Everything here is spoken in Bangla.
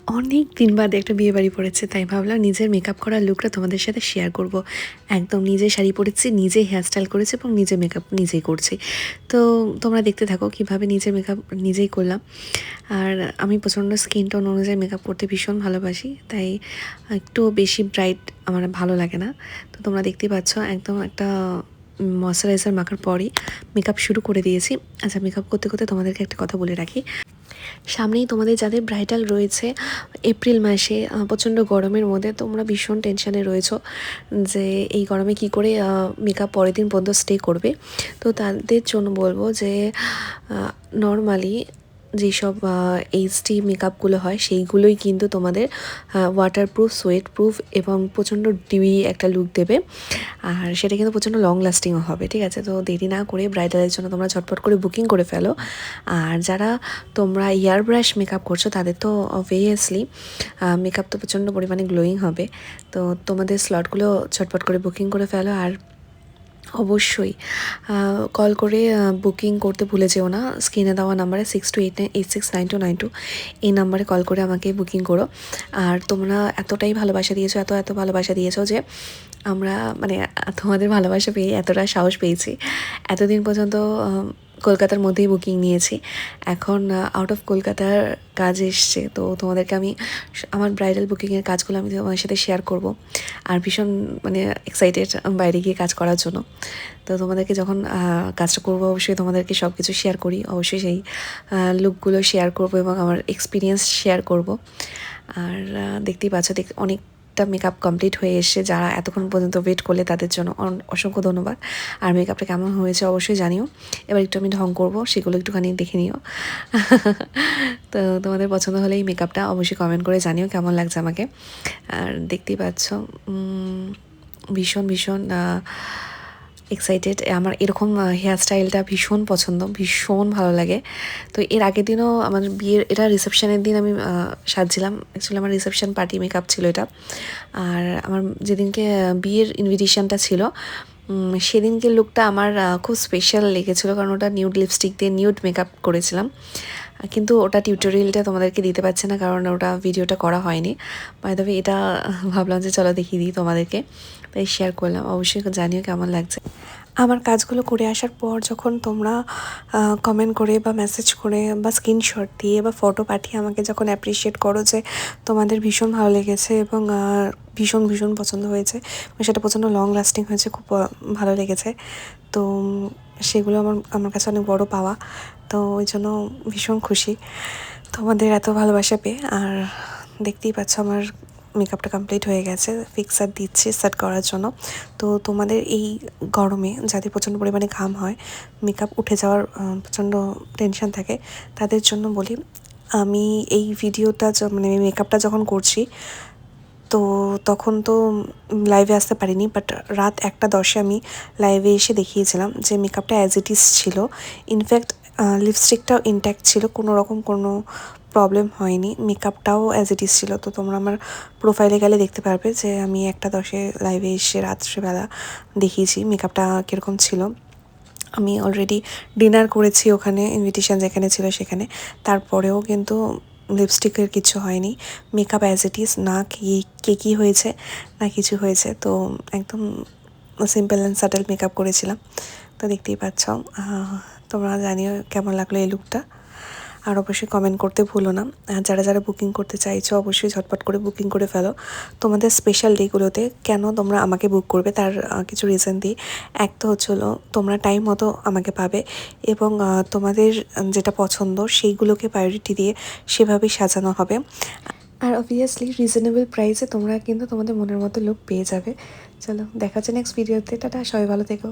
অনেক দিন বাদে একটা বিয়ে বাড়ি পড়েছে, তাই ভাবলাম নিজের মেকআপ করার লুকটা তোমাদের সাথে শেয়ার করব। একদম নিজে শাড়ি পরেছি, নিজে হেয়ারস্টাইল করেছি এবং নিজে মেকআপ নিজেই করছি। তো তোমরা দেখতে থাকো কিভাবে নিজের মেকআপ নিজেই করলাম। আর আমি প্রচণ্ড স্কিন টোন অনুযায়ী মেকআপ করতে ভীষণ ভালোবাসি, তাই একটু বেশি ব্রাইট আমার ভালো লাগে না। তো তোমরা দেখতেই পাচ্ছ একদম একটা ময়শ্চারাইজার মাখার পরই মেকআপ শুরু করে দিয়েছি। আচ্ছা, মেকআপ করতে করতে তোমাদেরকে একটা কথা বলে রাখি, সামনেই তোমাদের যাদের ব্রাইডাল রয়েছে এপ্রিল মাসে প্রচণ্ড গরমের মধ্যে তোমরা ভীষণ টেনশানে রয়েছো যে এই গরমে কি করে মেকআপ পরের দিন পর্যন্ত স্টে করবে। তো তাদের জন্য বলবো যে নর্মালি যেসব এইচডি মেকআপগুলো হয় সেইগুলোই কিন্তু তোমাদের ওয়াটারপ্রুফ, সোয়েট প্রুফ এবং প্রচণ্ড ডিউই একটা লুক দেবে। আর সেটা কিন্তু প্রচণ্ড লং লাস্টিংও হবে, ঠিক আছে? তো দেরি না করে ব্রাইডালের জন্য তোমরা ঝটপট করে বুকিং করে ফেলো। আর যারা তোমরা ইয়ার ব্রাশ মেকআপ করছো তাদের তো অবভিয়াসলি মেকআপ তো প্রচণ্ড পরিমাণে গ্লোয়িং হবে। তো তোমাদের স্লটগুলো ঝটপট করে বুকিং করে ফেলো। আর অবশ্যই কল করে বুকিং করতে ভুলে যেও না। স্ক্রিনে দেওয়া নাম্বারে 6289869292 এই নাম্বারে কল করে আমাকে বুকিং করো। আর তোমরা এতটাই ভালোবাসা দিয়েছো, এত ভালোবাসা দিয়েছো যে আমরা মানে তোমাদের ভালোবাসা পেয়ে এতটা সাহস পেয়েছি। এতদিন পর্যন্ত কলকাতার মধ্যেই বুকিং নিয়েছি, এখন আউট অফ কলকাতার কাজ এসছে। তো তোমাদেরকে আমি আমার ব্রাইডাল বুকিংয়ের কাজগুলো আমি তোমাদের সাথে শেয়ার করব। আর ভীষণ মানে এক্সাইটেড বাইরে গিয়ে কাজ করার জন্য। তো তোমাদেরকে যখন কাজটা করবো অবশ্যই তোমাদেরকে সব কিছু শেয়ার করি, অবশ্যই সেই লুকগুলো শেয়ার করব এবং আমার এক্সপিরিয়েন্স শেয়ার করব। আর দেখতেই পাচ্ছ অনেকটা মেকআপ কমপ্লিট হয়ে এসছে। যারা এতক্ষণ পর্যন্ত ওয়েট করলে তাদের জন্য অসংখ্য ধন্যবাদ। আর মেকআপটা কেমন হয়েছে অবশ্যই জানিও। এবার একটু আমি ঢং করবো, সেগুলো একটুখানি দেখে নিও। তো তোমাদের পছন্দ হলে এই মেকআপটা অবশ্যই কমেন্ট করে জানিও কেমন লাগছে আমাকে। আর দেখতেই পাচ্ছ ভীষণ ভীষণ এক্সাইটেড। আমার এরকম হেয়ার স্টাইলটা ভীষণ পছন্দ, ভীষণ ভালো লাগে। তো এর আগের দিনও আমার বিয়ের, এটা রিসেপশনের দিন আমি সাজছিলাম। অ্যাকচুয়ালি আমার রিসেপশন পার্টি মেকআপ ছিল এটা। আর আমার যেদিনকে বিয়ের ইনভিটেশনটা ছিল সেদিনকে লুকটা আমার খুব স্পেশাল লেগেছিলো, কারণ ওটা নিউড লিপস্টিক দিয়ে নিউড মেকআপ করেছিলাম। কিন্তু ওটা টিউটোরিয়ালটা তোমাদেরকে দিতে পারছে না, কারণ ওটা ভিডিওটা করা হয়নি। বাই দ্য ওয়ে এটা ভাবলাম যে চলো দেখিয়ে দিই তোমাদেরকে, তাই শেয়ার করলাম। অবশ্যই জানিও কেমন লাগছে। আমার কাজগুলো করে আসার পর যখন তোমরা কমেন্ট করে বা মেসেজ করে বা স্ক্রিনশট দিয়ে বা ফটো পাঠিয়ে আমাকে যখন অ্যাপ্রিসিয়েট করো যে তোমাদের ভীষণ ভালো লেগেছে এবং ভীষণ ভীষণ পছন্দ হয়েছে, সেটা প্রচণ্ড লং লাস্টিং হয়েছে, খুব ভালো লেগেছে। তো সেগুলো আমার কাছে অনেক বড় পাওয়া। তো ওই জন্য ভীষণ খুশি তোমাদের এত ভালোবাসা পেয়ে। আর দেখতেই পাচ্ছ আমার মেকআপটা কমপ্লিট হয়ে গেছে, ফিক্সার দিচ্ছি সেট করার জন্য। তো তোমাদের এই গরমে যাদের প্রচণ্ড পরিমাণে ঘাম হয়, মেকআপ উঠে যাওয়ার প্রচণ্ড টেনশন থাকে, তাদের জন্য বলি আমি এই ভিডিওটা মানে মেকআপটা যখন করছি তো তখন তো লাইভে আসতে পারিনি, বাট রাত 1:10 আমি লাইভে এসে দেখিয়েছিলাম যে মেকআপটা অ্যাজ ইট ইজ ছিল। ইনফ্যাক্ট লিপস্টিকটাও ইনট্যাক্ট ছিল, কোনো রকম কোনো প্রবলেম হয়নি, মেকআপটাও অ্যাজ ইট ইজ ছিল। তো তোমরা আমার প্রোফাইলে গেলে দেখতে পারবে যে আমি 1:10 লাইভে এসে রাত্রেবেলা দেখিয়েছি মেকআপটা কীরকম ছিল। আমি অলরেডি ডিনার করেছি ওখানে, ইনভিটেশন যেখানে ছিল সেখানে, তারপরেও কিন্তু লিপস্টিকের কিছু হয়নি, মেকআপ অ্যাজ ইট ইজ, না কী হয়েছে না কিছু হয়েছে। তো একদম সিম্পল অ্যান্ড সাটেল মেকআপ করেছিলাম। তো দেখতেই পাচ্ছ। তোমরা জানিও কেমন লাগলো এই লুকটা। আর অবশ্যই কমেন্ট করতে ভুলো না। আর যারা যারা বুকিং করতে চাইছো অবশ্যই ঝটপট করে বুকিং করে ফেলো। তোমাদের স্পেশাল ডেগুলোতে কেন তোমরা আমাকে বুক করবে তার কিছু রিজন দিই। এক তো হলো তোমরা টাইম মতো আমাকে পাবে এবং তোমাদের যেটা পছন্দ সেইগুলোকে প্রায়োরিটি দিয়ে সেভাবেই সাজানো হবে। আর অবভিয়াসলি রিজনেবল প্রাইসে তোমরা কিন্তু তোমাদের মনের মতো লুক পেয়ে যাবে। চলো দেখা হচ্ছে নেক্সট ভিডিওতে। টাটা, সবাই ভালো থেকো।